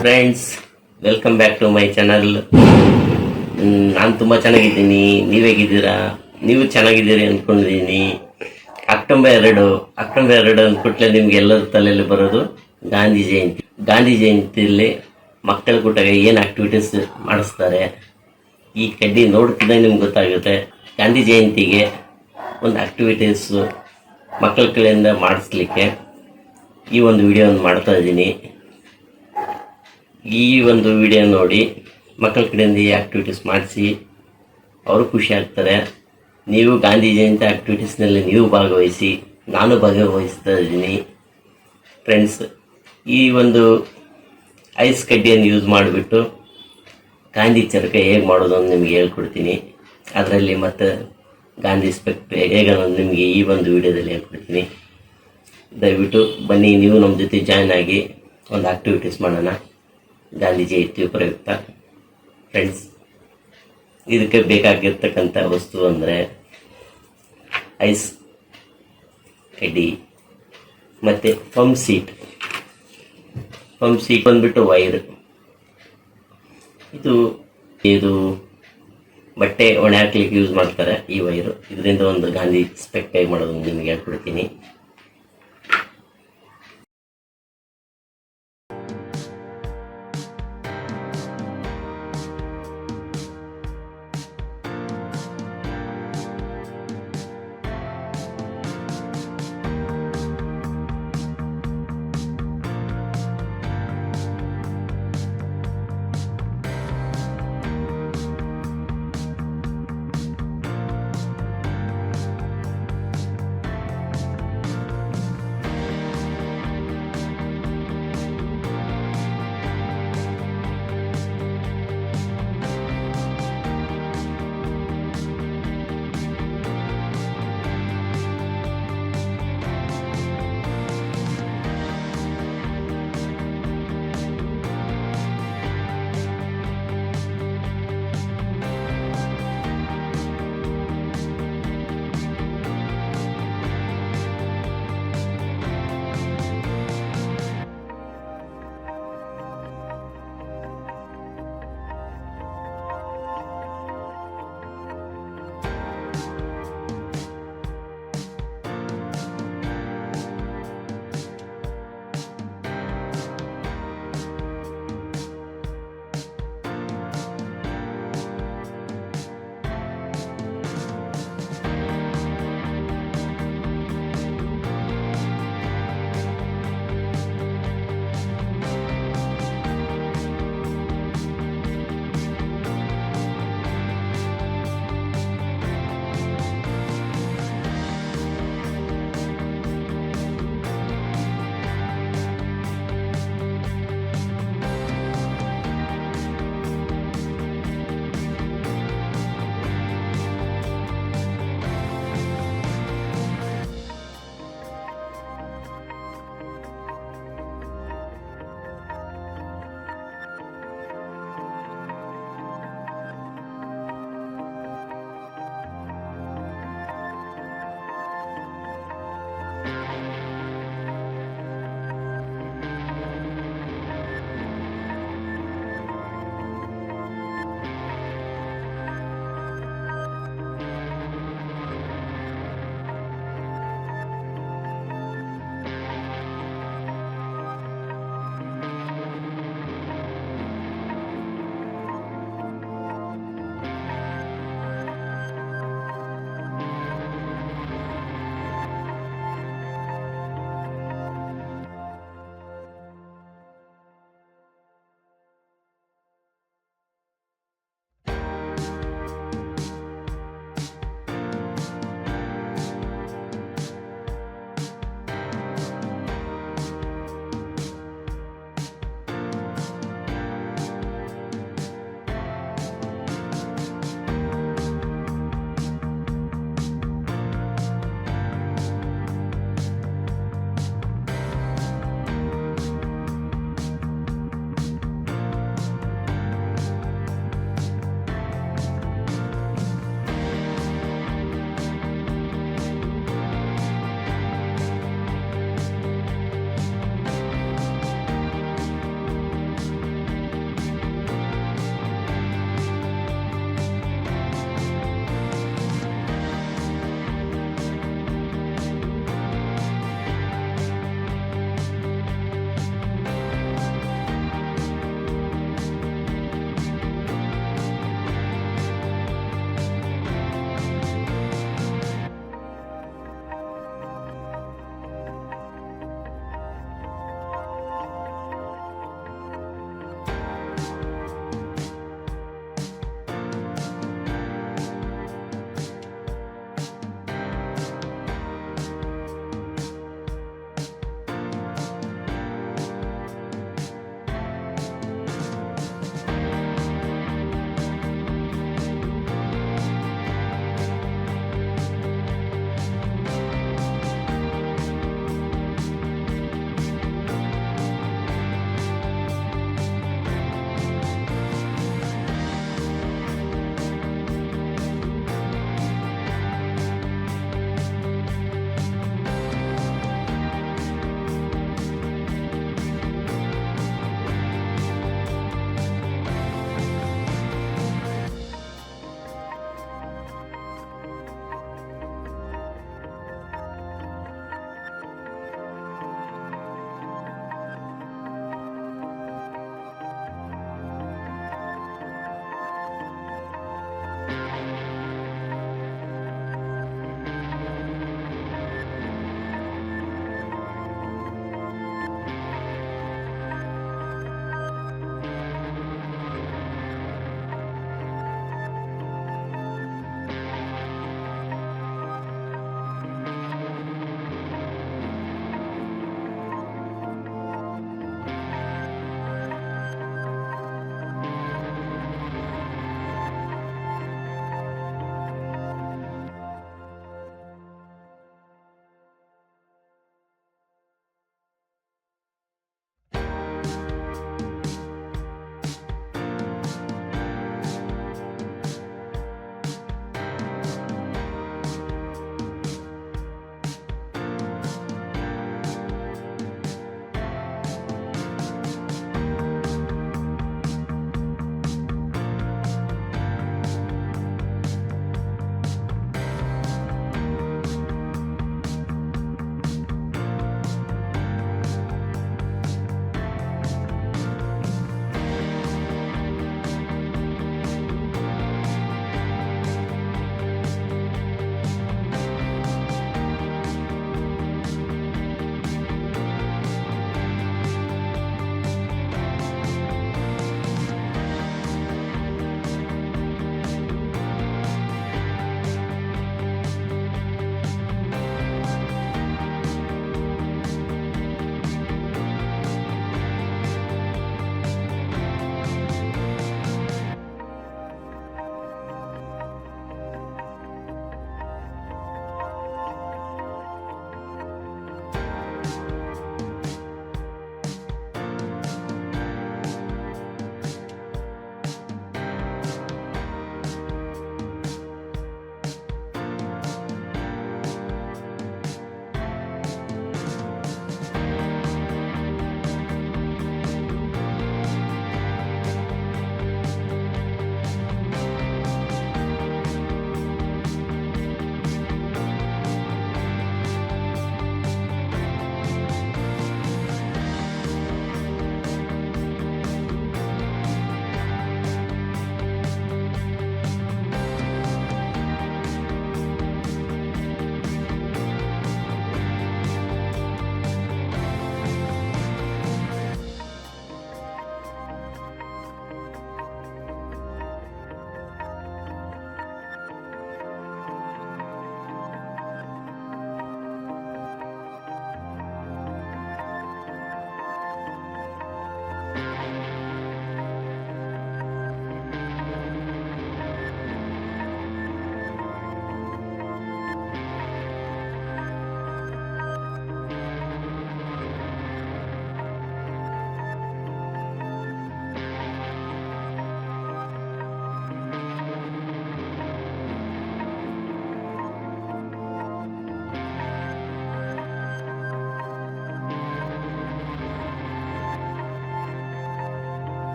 Friends, welcome back to my channel. ನಾನು ತುಂಬ ಚೆನ್ನಾಗಿದ್ದೀನಿ. ನೀವು ಹೇಗಿದ್ದೀರಾ? ನೀವು ಚೆನ್ನಾಗಿದ್ದೀರಿ ಅಂದ್ಕೊಂಡಿದ್ದೀನಿ. ಅಕ್ಟೋಬರ್ 2 ಅಂದ್ಕೊಟ್ಲೆ ನಿಮ್ಗೆ ಎಲ್ಲರ ತಲೆಯಲ್ಲಿ ಬರೋದು ಗಾಂಧಿ ಜಯಂತಿ. ಗಾಂಧಿ ಜಯಂತಿಯಲ್ಲಿ ಮಕ್ಕಳ ಕೂಟಾಗ ಏನು ಆಕ್ಟಿವಿಟೀಸ್ ಮಾಡಿಸ್ತಾರೆ, ಈ ಕಡ್ಡಿ ನೋಡ್ತಿದ್ದಾಗ ನಿಮ್ಗೆ ಗೊತ್ತಾಗುತ್ತೆ. ಗಾಂಧಿ ಜಯಂತಿಗೆ ಒಂದು ಆಕ್ಟಿವಿಟೀಸು ಮಕ್ಕಳ ಕಡೆಯಿಂದ ಮಾಡಿಸ್ಲಿಕ್ಕೆ ಈ ಒಂದು ವಿಡಿಯೋವನ್ನು ಮಾಡ್ತಾ ಇದ್ದೀನಿ. ಈ ಒಂದು ವಿಡಿಯೋ ನೋಡಿ ಮಕ್ಕಳ ಕಡೆಯಿಂದ ಈ ಆ್ಯಕ್ಟಿವಿಟೀಸ್ ಮಾಡಿಸಿ, ಅವರು ಖುಷಿ ಆಗ್ತಾರೆ. ನೀವು ಗಾಂಧಿ ಜಯಂತಿ ಆ್ಯಕ್ಟಿವಿಟೀಸ್ನಲ್ಲಿ ನೀವು ಭಾಗವಹಿಸಿ, ನಾನು ಭಾಗವಹಿಸ್ತಾ ಇದ್ದೀನಿ. ಫ್ರೆಂಡ್ಸ್, ಈ ಒಂದು ಐಸ್ ಕಡ್ಡಿಯನ್ನು ಯೂಸ್ ಮಾಡಿಬಿಟ್ಟು ಗಾಂಧಿ ಚರಕ ಹೇಗೆ ಮಾಡೋದು ಅಂತ ನಿಮಗೆ ಹೇಳ್ಕೊಡ್ತೀನಿ. ಅದರಲ್ಲಿ ಮತ್ತು ಗಾಂಧಿ ಸ್ಪೆಕ್ಟ್ ಹೇಗೆ ಅನ್ನೋದು ನಿಮಗೆ ಈ ಒಂದು ವಿಡಿಯೋದಲ್ಲಿ ಹೇಳ್ಕೊಡ್ತೀನಿ. ದಯವಿಟ್ಟು ಬನ್ನಿ, ನೀವು ನಮ್ಮ ಜೊತೆ ಜಾಯ್ನ್ ಆಗಿ ಒಂದು ಆ್ಯಕ್ಟಿವಿಟೀಸ್ ಮಾಡೋಣ ಗಾಂಧಿ ಜಯಂತಿ ಪ್ರಯುಕ್ತ. ಫ್ರೆಂಡ್ಸ್, ಇದಕ್ಕೆ ಬೇಕಾಗಿರ್ತಕ್ಕಂಥ ವಸ್ತು ಅಂದರೆ ಐಸ್ ಕಡ್ಡಿ ಮತ್ತು ಪಂಪ್ ಸೀಟ್ ಬಂದ್ಬಿಟ್ಟು ವೈರ್. ಇದು ಬಟ್ಟೆ ಒಣೆ ಹಾಕ್ಲಿಕ್ಕೆ ಯೂಸ್ ಮಾಡ್ತಾರೆ ಈ ವೈರು. ಇದರಿಂದ ಒಂದು ಗಾಂಧಿ ಸ್ಪೆಕ್ಟ್ ಹೇಗೆ ಮಾಡೋದು ನಿಮಗೆ ಹೇಳ್ಕೊಡ್ತೀನಿ.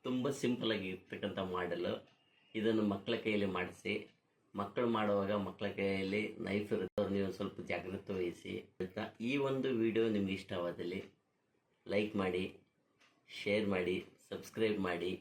ತುಂಬ ಸಿಂಪಲ್ ಆಗಿರ್ತಕ್ಕಂಥ ಮಾಡಲು. ಇದನ್ನು ಮಕ್ಕಳ ಕೈಯಲ್ಲಿ ಮಾಡಿಸಿ. ಮಕ್ಕಳು ಮಾಡುವಾಗ ಮಕ್ಕಳ ಕೈಯಲ್ಲಿ ನೈಫ್ ಇರುತ್ತೆ, ನೀವು ಸ್ವಲ್ಪ ಜಾಗ್ರತೆ ವಹಿಸಿ. ಈ ಒಂದು ವಿಡಿಯೋ ನಿಮ್ಗೆ ಇಷ್ಟವಾದಲ್ಲಿ ಲೈಕ್ ಮಾಡಿ, ಶೇರ್ ಮಾಡಿ, ಸಬ್ಸ್ಕ್ರೈಬ್ ಮಾಡಿ.